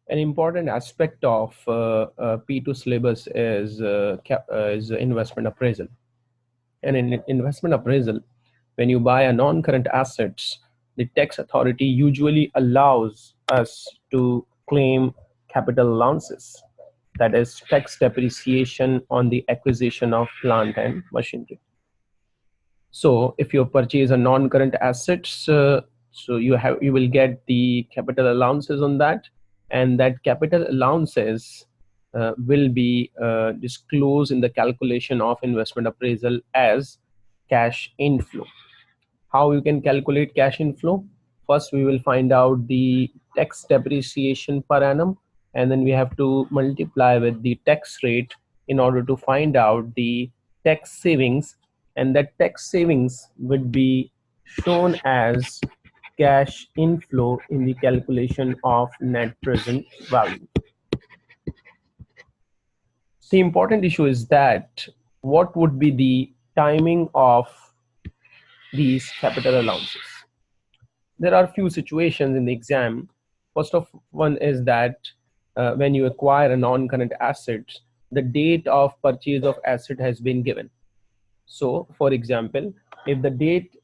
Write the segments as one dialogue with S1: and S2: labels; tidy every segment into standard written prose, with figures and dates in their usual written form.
S1: An important aspect of P2 syllabus is investment appraisal. And in investment appraisal, when you buy a non-current assets, the tax authority usually allows us to claim capital allowances, that is tax depreciation on the acquisition of plant and machinery. So if you purchase a non-current assets, so you will get the capital allowances on that, and that capital allowances will be disclosed in the calculation of investment appraisal as cash inflow. How you can calculate cash inflow? First, we will find out the tax depreciation per annum, and then we have to multiply with the tax rate in order to find out the tax savings, and that tax savings would be shown as cash inflow in the calculation of net present value. The important issue is that what would be the timing of these capital allowances? There are few situations in the exam. First of one is that when you acquire a non-current asset, the date of purchase of asset has been given. So for example, if the date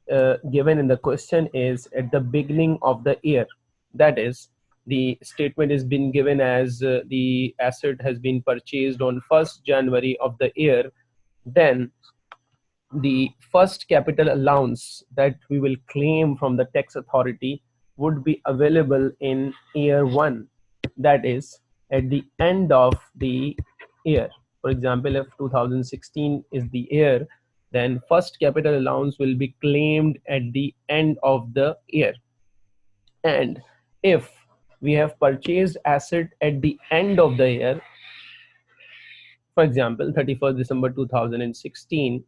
S1: given in the question is at the beginning of the year, that is, the statement has been given as the asset has been purchased on 1st January of the year, then the first capital allowance that we will claim from the tax authority would be available in year 1, that is at the end of the year. For example, if 2016 is the year, then first capital allowance will be claimed at the end of the year. And if we have purchased asset at the end of the year, for example 31st December 2016,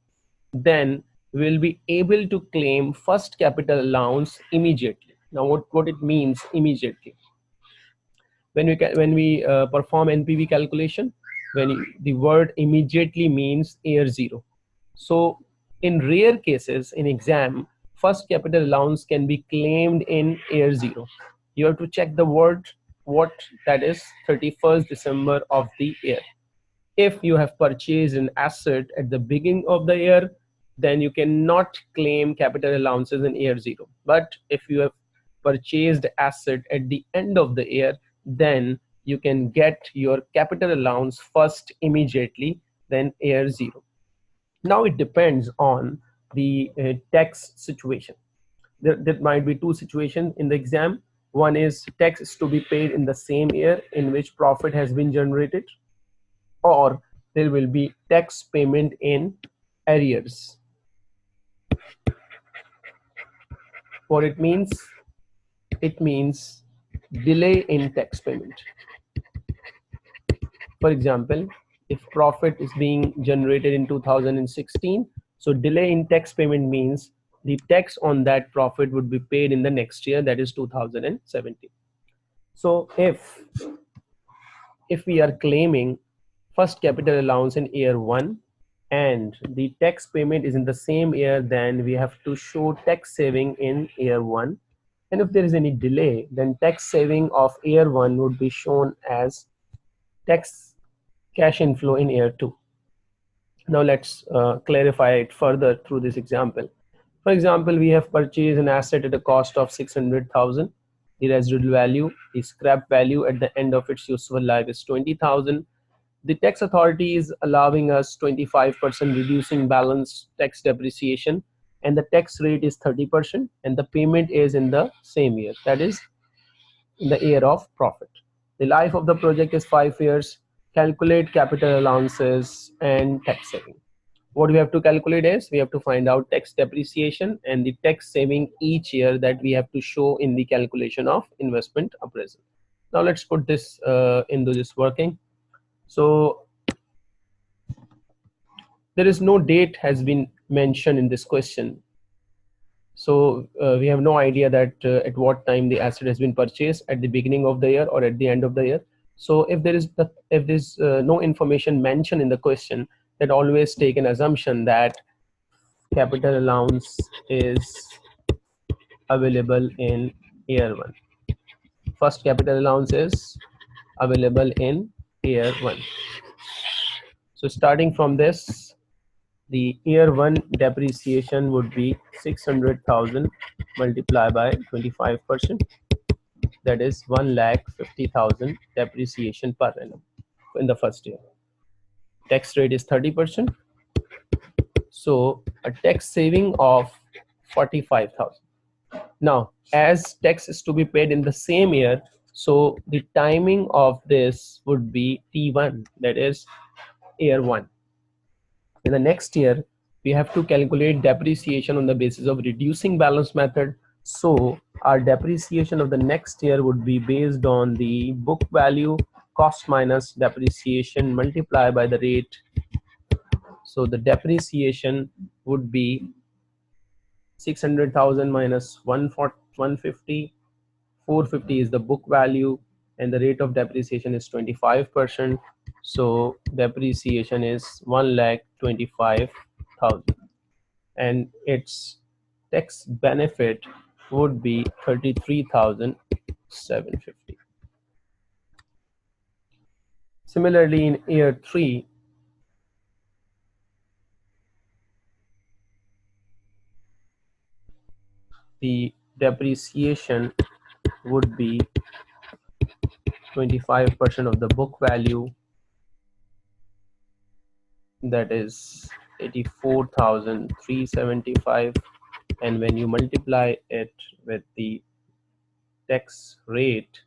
S1: then we'll be able to claim first capital allowance immediately. Now what it means immediately? When we perform NPV calculation, the word immediately means year 0. So in rare cases in exam, first capital allowance can be claimed in year 0. You have to check the word, what that is, 31st December of the year. If you have purchased an asset at the beginning of the year, then you cannot claim capital allowances in year 0. But if you have purchased asset at the end of the year, then you can get your capital allowance first immediately, then year 0. Now it depends on the tax situation. There might be two situations in the exam. One is tax is to be paid in the same year in which profit has been generated, or there will be tax payment in arrears. What it means? It means delay in tax payment. For example, if profit is being generated in 2016, so delay in tax payment means the tax on that profit would be paid in the next year, that is 2017. So if we are claiming first capital allowance in year 1 and the tax payment is in the same year, then we have to show tax saving in year 1. And if there is any delay, then tax saving of year 1 would be shown as tax cash inflow in year 2. Now let's clarify it further through this example. For example, we have purchased an asset at a cost of 600,000. The residual value, the scrap value at the end of its useful life is 20,000. The tax authority is allowing us 25% reducing balance tax depreciation, and the tax rate is 30%, and the payment is in the same year, that is in the year of profit. The life of the project is 5 years. Calculate capital allowances and tax saving. What we have to calculate is we have to find out tax depreciation and the tax saving each year that we have to show in the calculation of investment appraisal. Now let's put this into this working. So there is no date has been mentioned in this question. So we have no idea that at what time the asset has been purchased, at the beginning of the year or at the end of the year. So if there is no information mentioned in the question, that always take an assumption that capital allowance is available in year 1. First capital allowance is available in year 1. So starting from this, the year 1 depreciation would be 600,000 multiplied by 25%, that is 1,50,000 depreciation per annum in the first year. Tax rate is 30%, so a tax saving of 45,000. Now, as tax is to be paid in the same year, so the timing of this would be T1, that is year 1. In the next year, we have to calculate depreciation on the basis of reducing balance method. So our depreciation of the next year would be based on the book value cost minus depreciation multiplied by the rate. So the depreciation would be 600,000 minus 150. 450 is the book value, and the rate of depreciation is 25%. So depreciation is 1,25,000, and its tax benefit would be 33,750. Similarly, in year 3, the depreciation would be 25% of the book value, that is 84,375, and when you multiply it with the tax rate,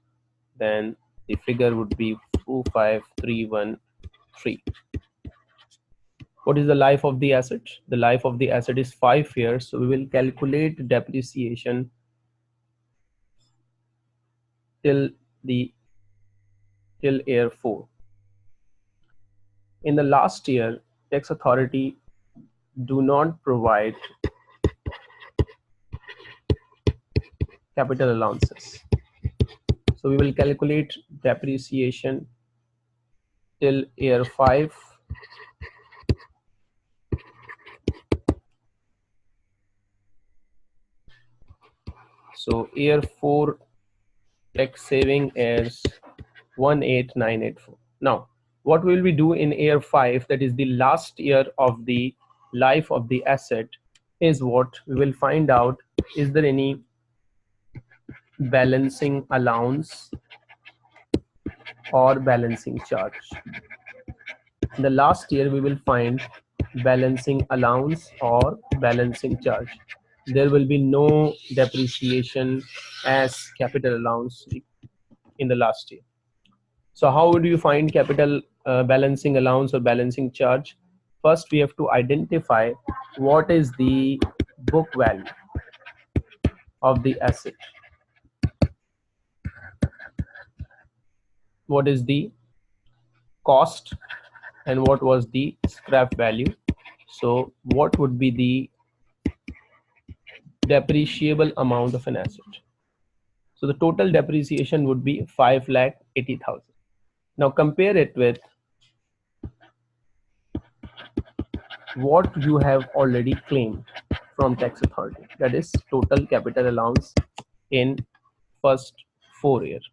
S1: then the figure would be 25313. What is the life of the asset? The life of the asset is 5 years, so we will calculate depreciation till year 4. In the last year, tax authority do not provide capital allowances, so we will calculate depreciation till year 5. So year 4 tax saving is 18984. Now, what will we do in year 5, that is the last year of the life of the asset, is what we will find out. Is there any balancing allowance or balancing charge? In the last year, we will find balancing allowance or balancing charge. There will be no depreciation as capital allowance in the last year. So how would you find capital balancing allowance or balancing charge? First, we have to identify what is the book value of the asset. What is the cost and what was the scrap value? So what would be the depreciable amount of an asset? So the total depreciation would be 5,80,000. Now compare it with what you have already claimed from tax authority, that is total capital allowance in first 4 years.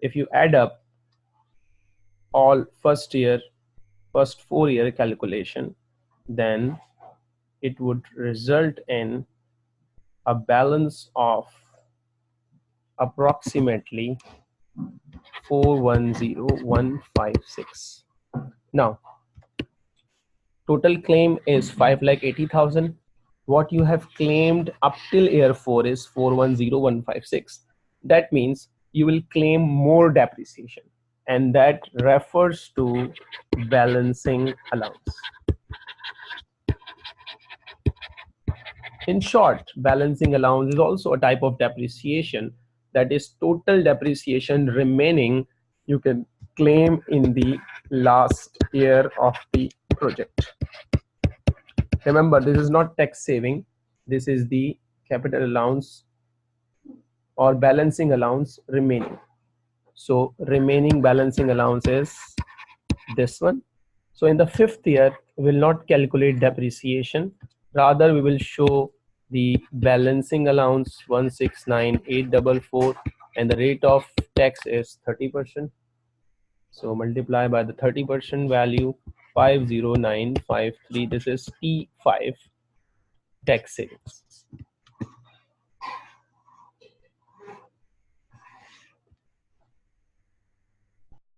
S1: If you add up all first 4 year calculation, then it would result in a balance of approximately 410,156. Now total claim is 5,80,000. What you have claimed up till year 4 is 410,156. That means you will claim more depreciation, and that refers to balancing allowance. In short, balancing allowance is also a type of depreciation, that is total depreciation remaining you can claim in the last year of the project. Remember, this is not tax saving, this is the capital allowance or balancing allowance remaining. So remaining balancing allowance is this one. So in the 5th year, we will not calculate depreciation, rather we will show the balancing allowance 169,844, and the rate of tax is 30%. So multiply by the 30% value, 50953. This is T5 tax savings.